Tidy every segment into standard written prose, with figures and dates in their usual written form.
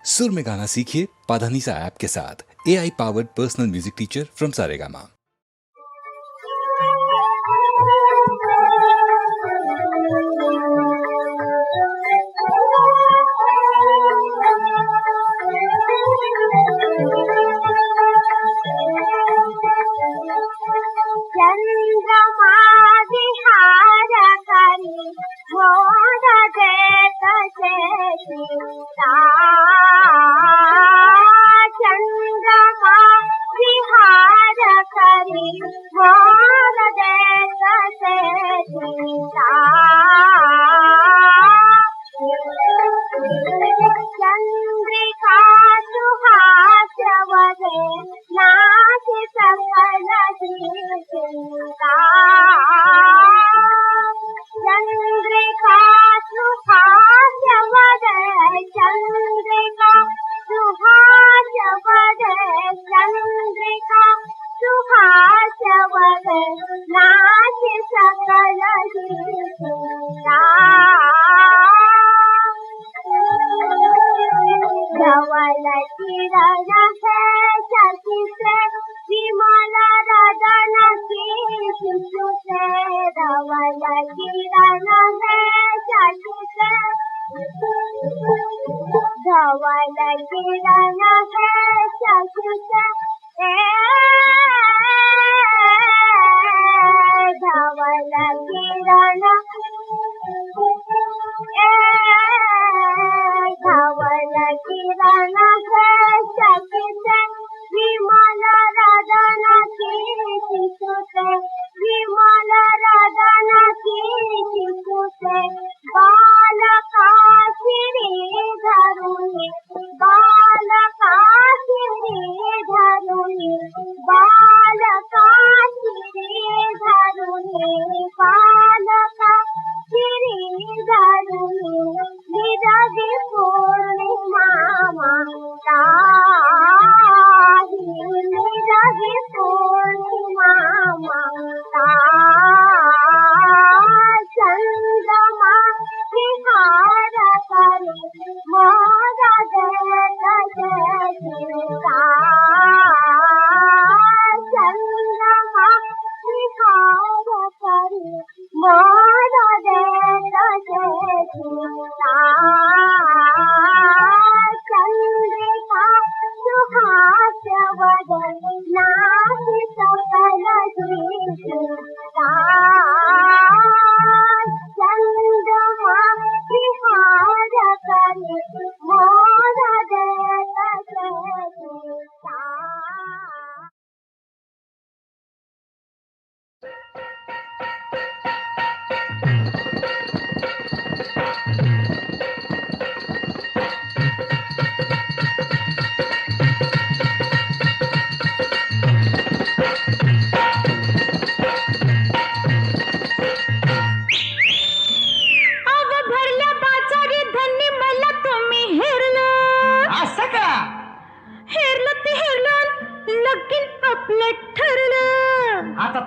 सुर में गाना सीखिए पाधानीसा ऐप के साथ। AI powered personal music teacher from Saregama.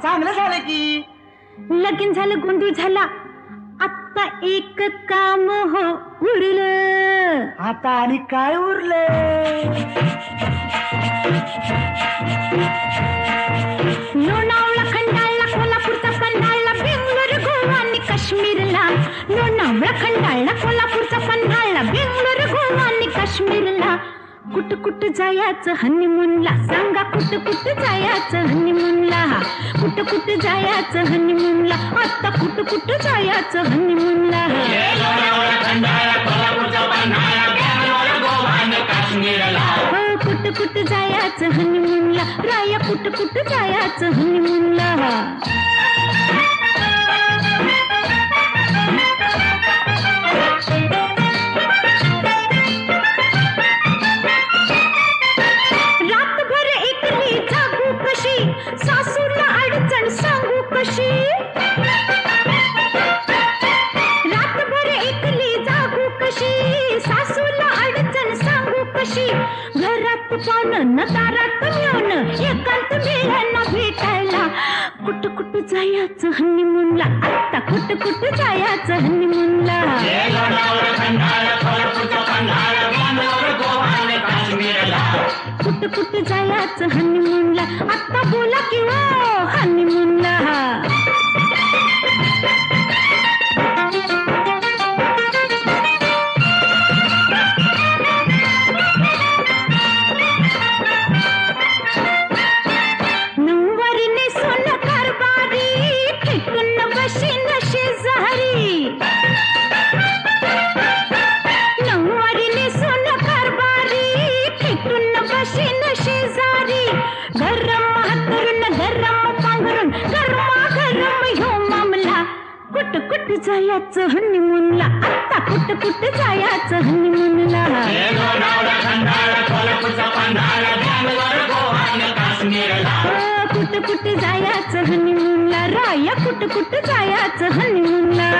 चांगलं झालं की लगीन झालं, गोंधळ झाला, आता एक काम हो उरलं. आता आणि काय उरलं? लोणावळा खंडाळला, कोल्हापूरचा पन्हाळला, बेंगलोर गोवा आणि काश्मीरला. लोणावळा खंडाळला, कोल्हापूरचा पन्हाळला, बेंगलोर गोवा आणि काश्मीरला. कुठ कुठ जायचं हनीमूनला, सांगा कुठ कुठ जायचं हनीमूनला. कुठ कुठ जायचं हनीमूनला, आता कुठ कुठ जायचं हनीमूनला. हो कुठ कुठ जायचं हनीमूनला, राया कुठ कुठ जायचं हनीमूनला. सासूला अडचण सांगू कशी, रातभर एकली जागू कशी. सासूला अडचण सांगू कशी, घरात पाहुणं दारात येऊन एकांत मिळाला भेटायला. कुठ कुठ जायचं हनीमूनला, आता कुठ कुठ जायचं हनीमूनला. जायाच हनीमूनला आता बोला की ओ हनीमूनला नऊवारीने सोनं कारभारी फिटून बशीन शेजारी नऊवारीने सोनं कारभारी फिटून बशीन शेजारी गरम हातरून गरम पांघरून गरमागरम ह्यो मामला कुट कुट जायाचं हनीमूनला आता कुट कुट जायाचं हनीमूनला कुट कुट जायाचं हनीमूनला राया कुट कुट जायाचं हनीमूनला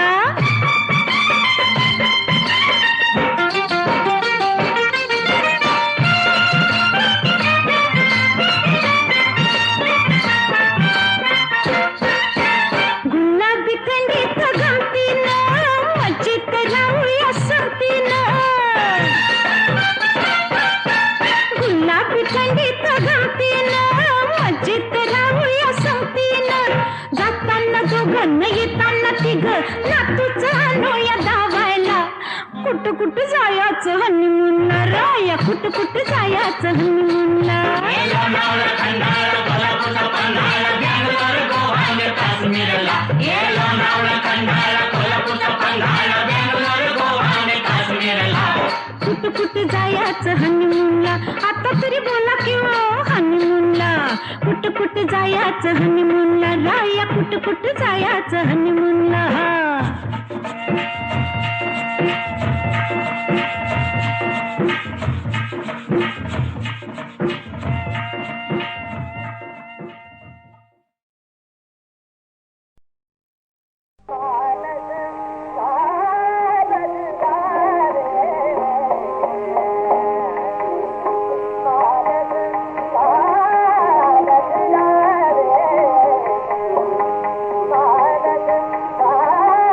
गुलाबी थंडीत गमतीनं मजेत राहूया संगतीनं गुलाबी थंडीत गमतीनं मजेत राहूया संगतीनं जाताना दोघं येताना तिघं नातूच आणूया धावायला कुठ कुठ जायाचं हनीमूनला राया कुठ कुठ जायाचं हनीमूनला कुठ कुठ जायाचं हनीमूनला आता तरी बोला की ओ हनीमूनला कुठ कुठ जायाचं हनीमूनला राया कुठ कुठ जायाचं हनीमूनला Bye.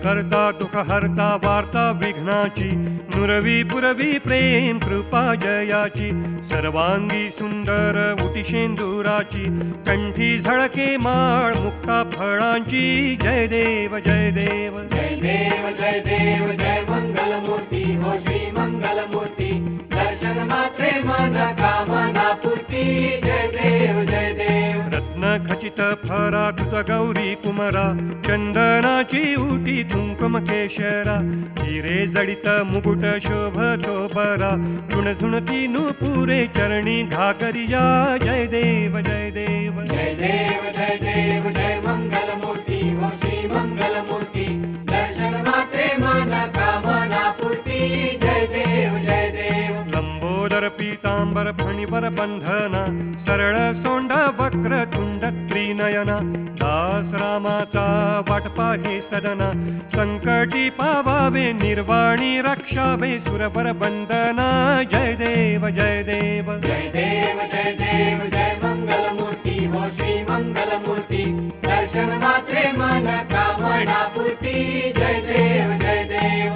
करता दुःख हरता वार्ता विघ्नाची नुरवी पुरवी प्रेम कृपा जयाची सर्वांगी सुंदर उटी शेंदुराची कंठी झळके माळ मुक्ता फळांची जय देव जय देव जय देव जय देव जय मंगल मूर्ती हो श्री मंगल मूर्ती दर्शन मात्रे मन कामना पूर्ती जय देव जय देव रत्न खचित फरा तुझ गौरी कुमरा चंदनाची उटी कुंकुम केशरा हिरे जडित मुकुट शोभतो बरा झुणझुणती नुपुरे चरणी घागरिया जय देव जय देव जय देव जय देव जय मंगल मूर्ती हो श्री मंगल मूर्ती दर्शन मात्रे मन कामना पूर्ती जय देव जय देव लंबोदर पीतांबर फणीवर बंधना सरळ सोंड वक्र तुंड त्रिनयना दास रामाचा वाट पाहे सदना संकटी पावावे निर्वाणी रक्षावे सुरवर बंदना जय देव जय देव जय देव जय देव जय मंगल मूर्ती हो श्री मंगल मूर्ती दर्शन मात्रे मन कामना पूर्ती जय देव जय देव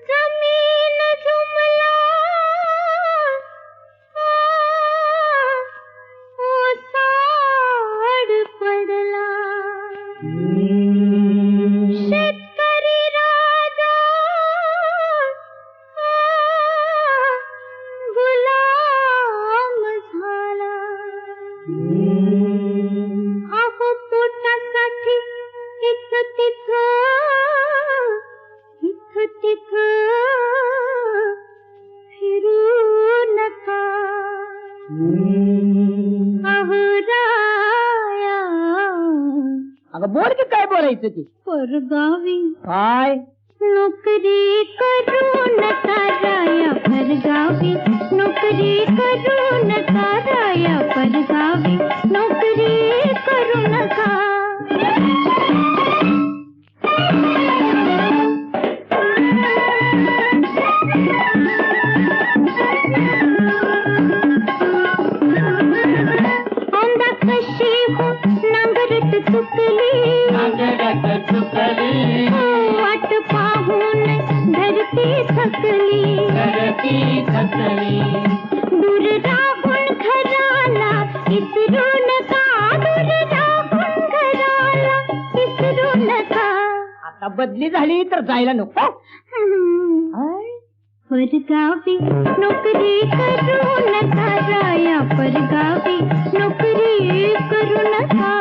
जमीन जुमला ओसाड पडला शेतकरी राजा गुलाम झाला अहो पोटासाठी इथं तिथं फिरू नका अहो राया. अगं बोल की काय बोलायचं ती परगावी काय नोकरी करू नका राया परगावी नोकरी करू नका राया परगावी नोकरी करू नका. औंदा कशी हो नांगरट चुकली वाट पाहून धरती थकली दूर राहून घराला इसरू नका दूर राहून घराला इसरू नका. आता बदली झाली तर जायला नको. परगावी नोकरी करू नका राया परगावी नोकरी करू नका.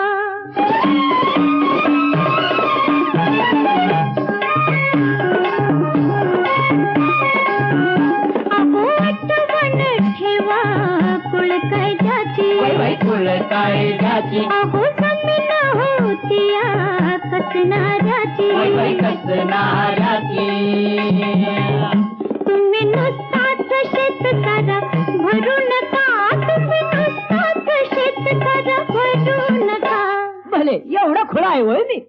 अहो आठवण ठेवा कुळ कायद्याची अहो जमीन होती कसणाऱ्याची तुम्ही नुसताच शेतकरा भरू नका तुम्ही नुसताच शेतकरा भरू नका. भले एवढा खुळा आहे होय मी.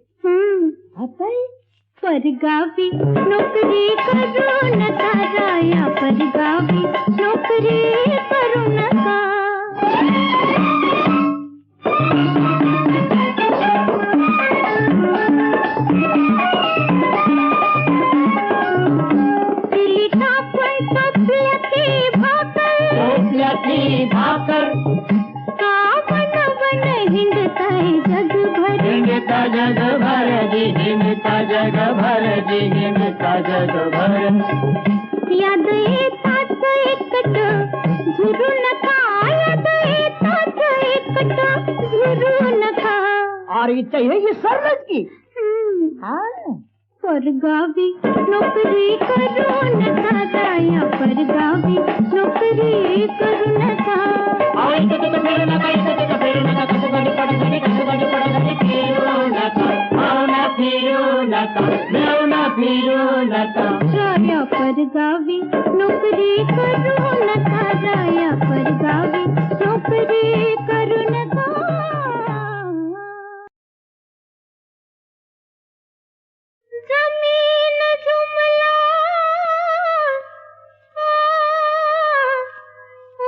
परगावी नोकरी करू नका राया परगावी नोकरी करू नका. दिली टाकून टोपल्याची भाकर का वनवन हिंडताय जगभर याद येताच एकट झुरू नका याद येताच एकट झुरू नका. अरे हे सरलच की. परगावी नोकरी करू नका राया परगावी नोकरी करू नका. राया परगावी नोकरी करू नका राया परगावी नोकरी करू नका. जमीन जुमला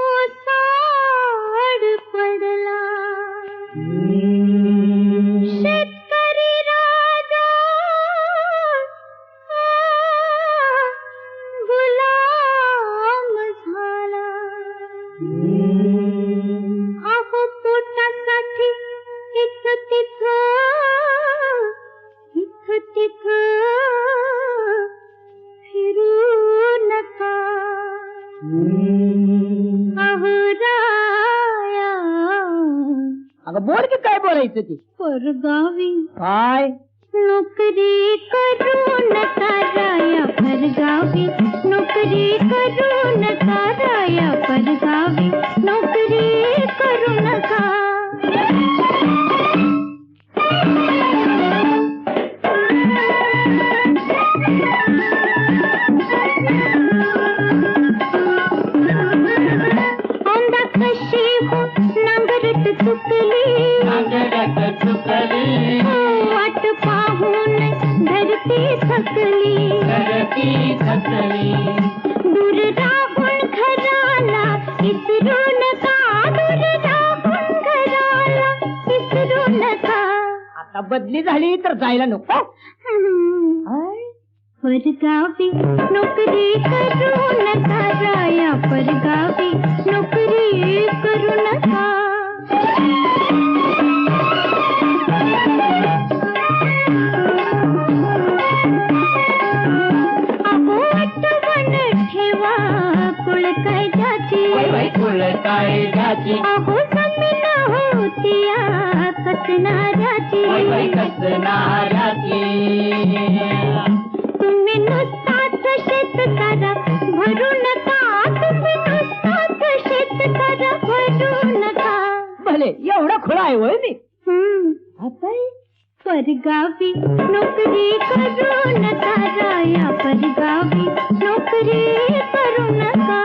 ओसाड पडला अहुराया अगं बोल की काय बोलायचं ती परगावी काय नोकरी करून ताराया परगावी नोकरी करून ताराया परगावी नोकरी करू नका औंदा कशी हो नांगरट चुकली वाट पाहून धरती थकली दूर राहून घराला इसरू नका दूर राहून घराला इसरू नका आता बदली झाली तर जायला नको परगावी नोकरी करू नका राया परगावी नोकरी करू नका अहो आठवण ठेवा कुळ कायद्याची अहो जमीन होती कसणाऱ्याची तुम्ही नुसताच शेतकरा भरू नका तुम्ही नुसताच शेतकरा भरू नका भले एवढा खुळा आहे होय मी आता परगावी नोकरी करू नका राया परगावी नोकरी करू नका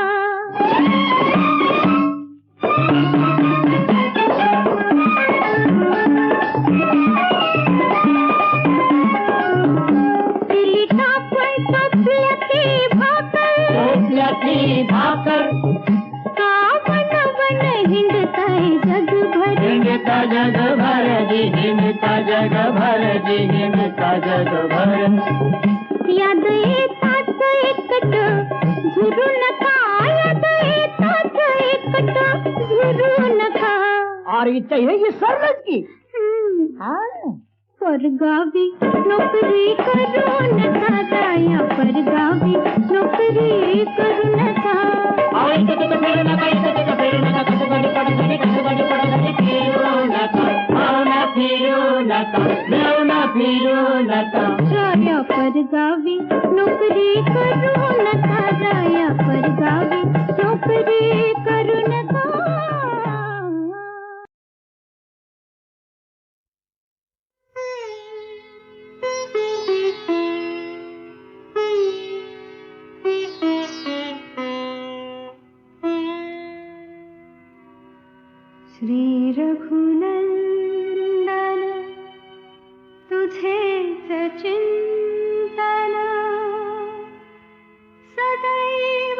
दिली टाकून टोपल्याची भाकर का बनवण हिंडताय जगभर याद येताच एकट झुरू नका याद येताच एकट झुरू नका अरे ही सरलच की परगावी नोकरी करू नका राया परगावी नोकरी करू नका राया परगावी नोकरी करू नका राया परगावी नोकरी करू नका श्री रघुनंदन तुझेच चिंतन सदैव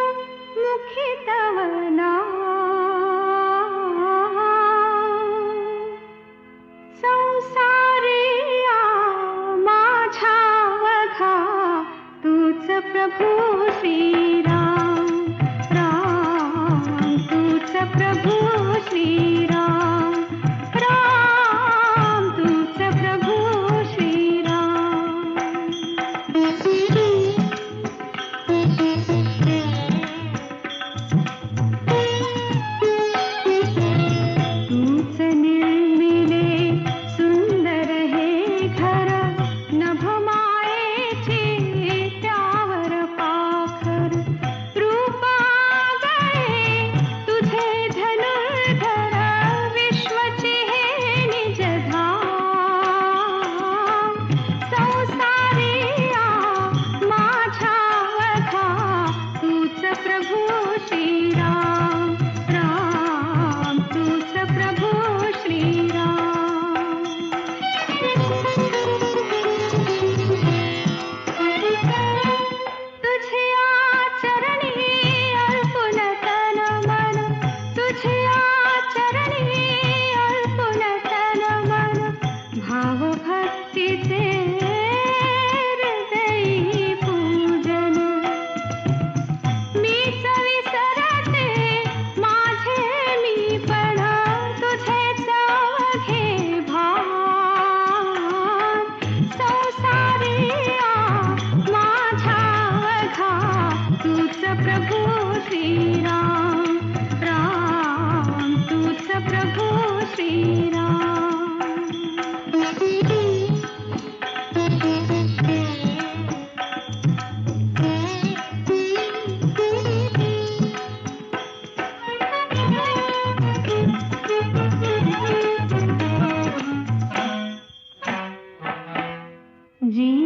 मुखी तव नाम संसारिया माझ्या वघा तूच प्रभू श्रीराम राम तूच प्रभू श्रीराम राम तूच प्रभू श्रीराम तूच प्रभू श्रीराम राम तूच प्रभू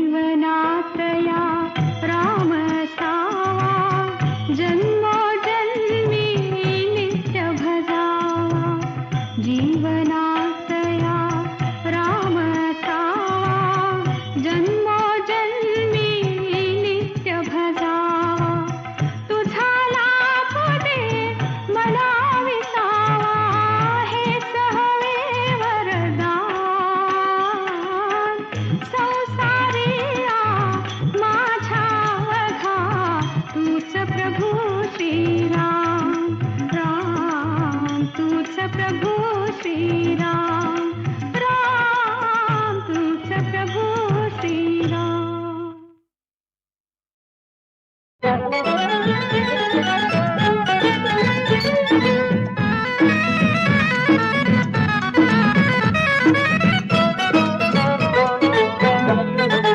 जीवनातया राम सावा जन्मोजन्मी नित्य भजावा जीवनातया राम सावा जन्मोजन्मी नित्य भजावा तुझा लाभ दे मला विसावा हे सहवे वरदान संसारिया माझ्या वघा तूच प्रभू श्रीराम राम तूच प्रभू श्रीराम राम तूच प्रभू श्रीराम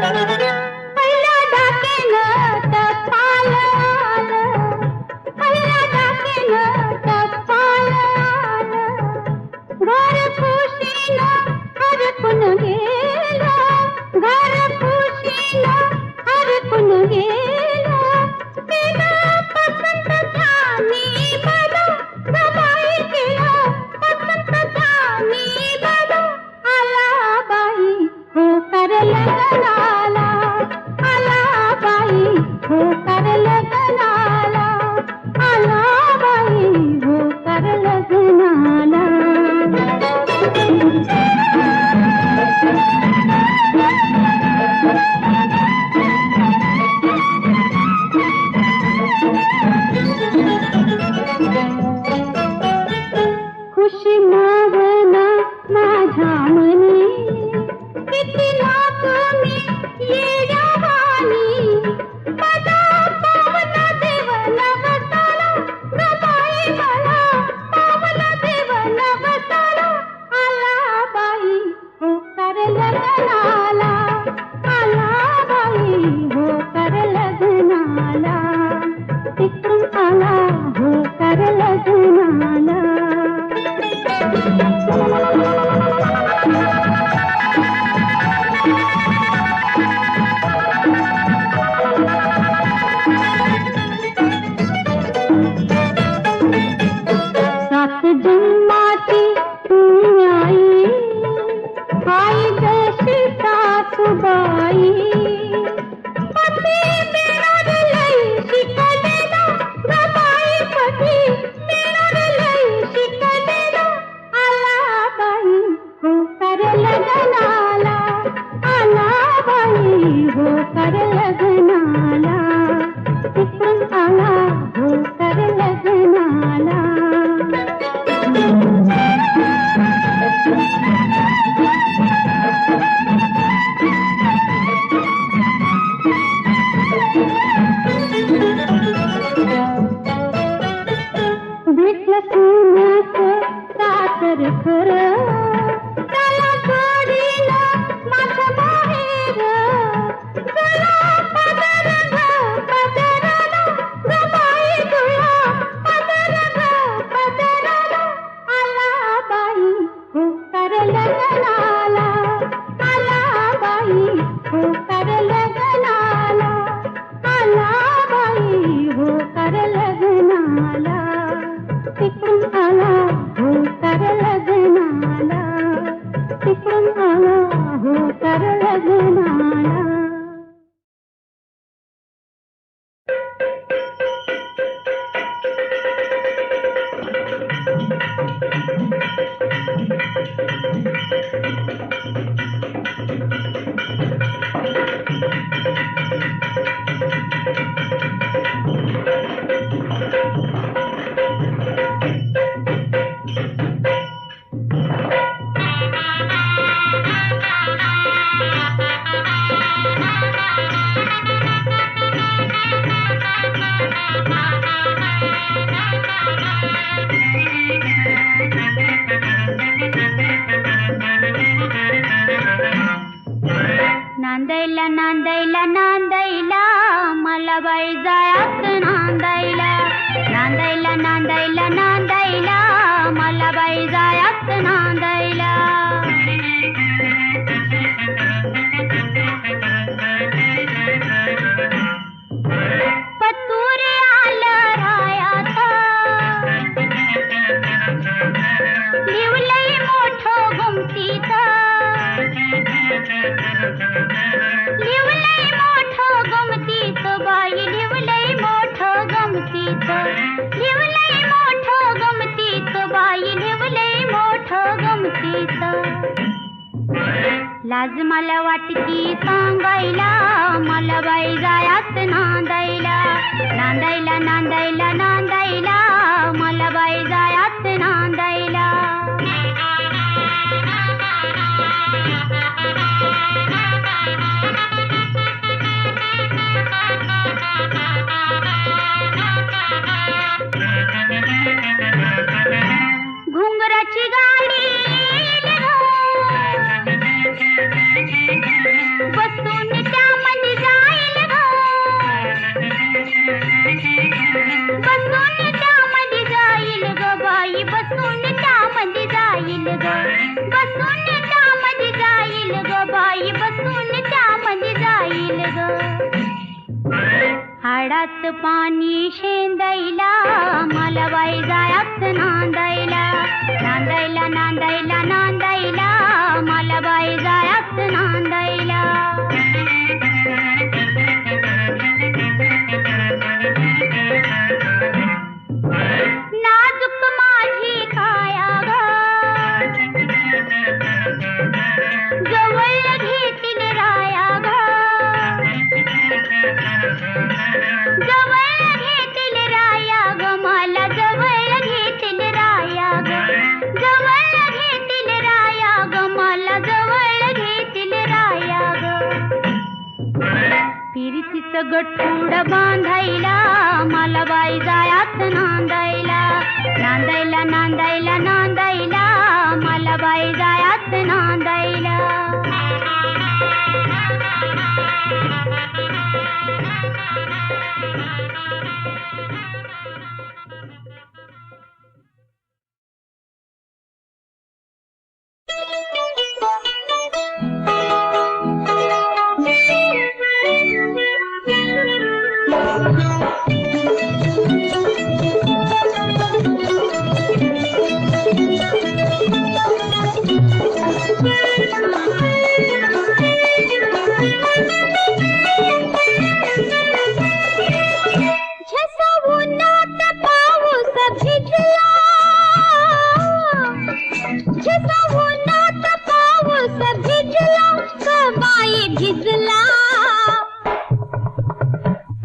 पहिल्या डाकेनं टपाल आलं पहिल्या डाकेनं टपाल आलं घर खुशीनं हरपून गेलं घर खुशीनं हरपून गेलं केलं पसंत जानी बरं गबाई केलं पसंत जानी बरं आला बाई हो कर लग्नाला आला बाई हो कर लग्नाला आला बाई हो कर लग्नाला खुशी मावना माझ्या मनी किती लाख मी येड्यावानी माझा पावला देव नवसाला गबाई मला पावला देव नवसाला आला बाई हो कर लग्नाला आला बाई हो कर लग्नाला तिकडून आला हो कर लग्नाला सात जन्माची तू आई आई जशी सासूबाई पती मिळून लई शिकलेला गबाई पती मिळून लई शिकलेला आला बाई हो कर लग्नाला आला बाई हो कर लग्नाला तिकडून आला हो कर लग्नाला भेटलं सोन्याचं सासर खरं त्याला जोडीलं माझं माहेर तुला पदर ग पदराला गबाई तुला पदर ग पदराला आला बाई हो कर लग्नाला आला बाई हो कर लग्नाला आला बाई हो कर लग्नाला तिकडून आला हो कर लग्नाला तिकडून आला हो कर लग्नाला गमतीत लिवलंय मोठं गमतीत बाई लिवलंय मोठं गमतीत लाज मला वाटती सांगायला मला बाई जायात नांदायला नांदायला नांदायला नांदायला मला बाई जायात नांदायला घुंगराची गाडी बसून त्यामध्ये जाईल बसून त्यामध्ये जाईल ग बाई बसून त्यामध्ये जाईल ग बसून त्यामध्ये जाईल ग बाई बसून त्यामध्ये जाईल ग हाडात पाणी शेंदायला मला बाई जायात नांदायला नांदायला नांदायला नांदायला मला बाई जायात नांदायला नाजूक माझी काया ग जवळ घेतील राया ग जवळ घेतील राया ग मला जवळ घेतील राया ग जवळ घेतील राया ग मला जवळ घेतील राया ग फिरतीचं गठुड बांधायला मला बाई जायात नांदायला नांदायला नांदायला नांदायला मला बाई जायात नांदायला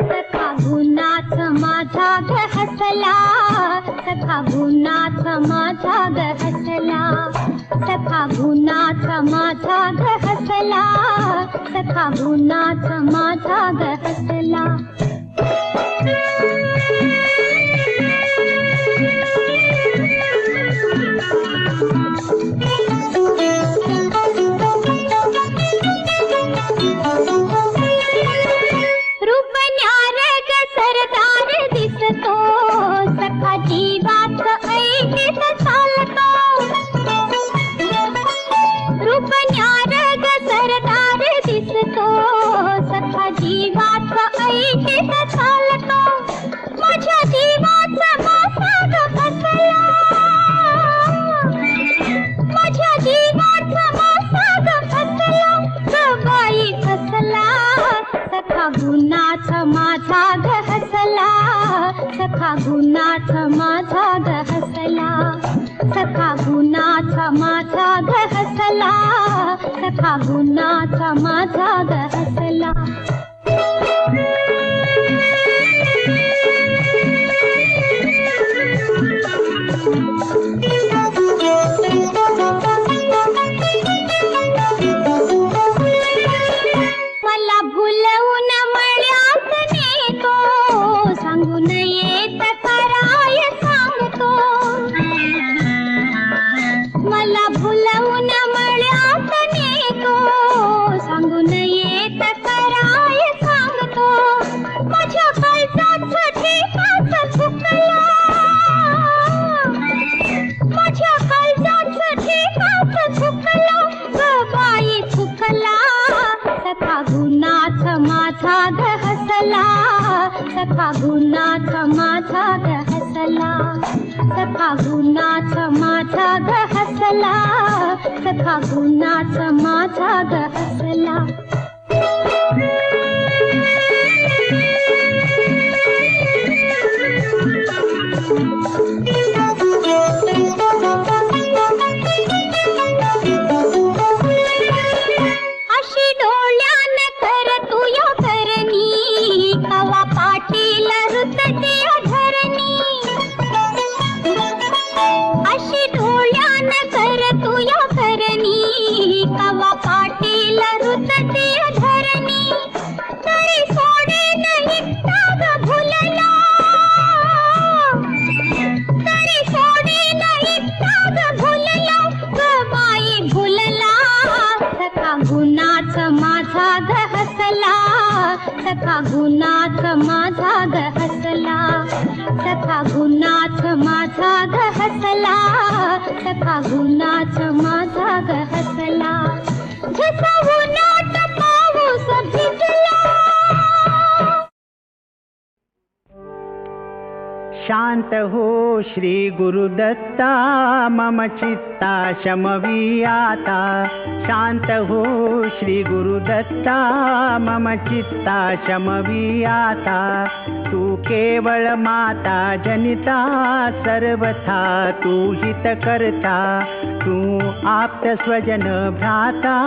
सखा गुणाचा माझा ग हसला सखा गुणाचा माझा ग हसला सखा गुणाचा माझा ग हसला सखा गुणाचा माझा ग हसला सखा गुणाचा माझा ग हसला सखा गुणाचा माझा ग हसला मला भुलवून मळ्यात नेतो सांगून येत कराय सांगतो मला भुलवून मळ्यात नेतो सांगून येत कराय सांगतो माझ्या काळजात ठेकाच चुकला माझ्या काळजात ठेकाच चुकला ग बाई चुकला सखा गुणाचा माझा ग हसला सखा गुणाचा माझा ग हसला सखा गुणाचा माझा ग हसला सखा गुणाचा माझा ग हसला सखा गुणाच माझा ग हसला, सखा गुणाच माझा ग हसला. जसा उन्हात पाऊस भिजला. शांत हो श्री गुरुदत्ता, मम चित्ता शमवी आता. शांत हो श्री गुरुदत्ता, मम चित्ता शमवी आता. तू केवळ माता जनिता, सर्वथा तू हित करता. तू आप्त स्वजन भ्राता,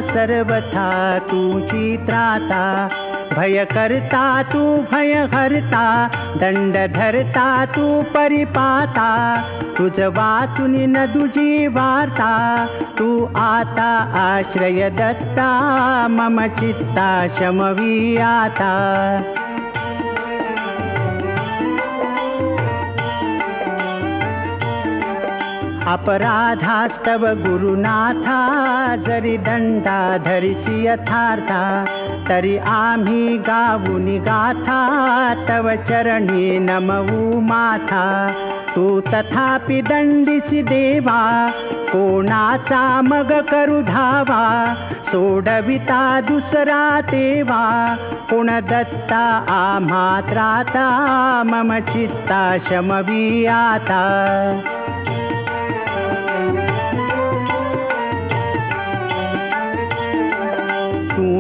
सर्वथा तुझी त्राता. भय करता तू भय हरता, दंड धरता तू परिपाता. तुझ वाचून न तुझी वार्ता, तू आता आश्रय दत्ता. मम चित्ता शमवी आता. अपराधास्तव गुरुनाथा, जरी दंडा धरिसी यथार्था. तरी आम्ही गाऊनी गाथा, तव चरणी नमवू माथा. तू तथापि दंडिसी देवा, कोणाचा मग करू धावा. सोडविता दुसरा तेवा, कोण दत्ता आम्हा त्राता. मम चित्ता शमवी आता.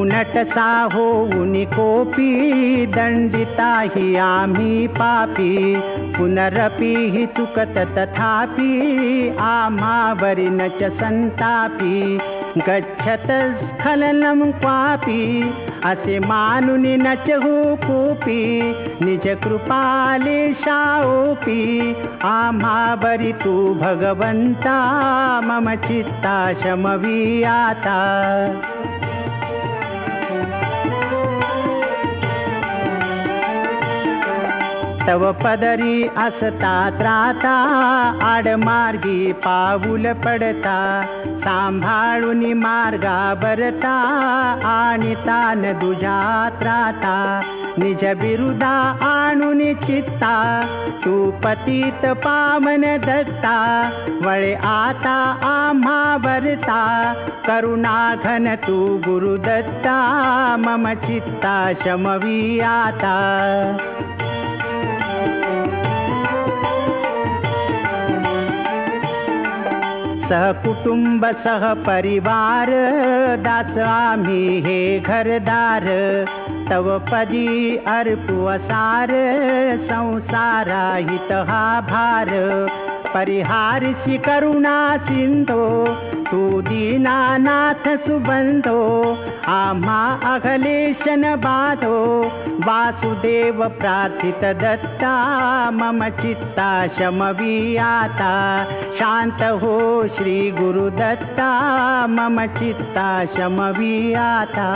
नटसा होऊन कोपी, दंडिता ही आम्ही पापी. पुनरपि हि चुकत तथापि, आम्हावरी न च संतापी. गच्छत स्खलनं क्वापि, असे मानुन न च हो कोपी. निज कृपाले शाओपी, आम्हावरी तू भगवंता. मम चित्ता शमवी आता. तव पदरी असता त्राता, आडमार्गी पाऊल पडता. सांभाळून मार्गा बरता, आणि तान दुजा त्राता. निज बिरुदा आणून चित्ता, तू पतित पावन दत्ता. वळे आता आम्हा बरता, करुणा घन तू गुरुदत्ता. मम चित्ता शमवी आता. सहकुटुंब सहपरिवार, दास आम्ही हे घरदार. तव पदी अर्पू असार, संसारा हित हा भार. परिहारसी करुणा सिंधो, तू दीनानाथ सुबंधो. आम्हा अघलेशन बाधो, वासुदेव प्रार्थित दत्ता. मम चित्ता शमवी आता. शांत हो श्री गुरुदत्ता, मम चित्ता शमवी आता.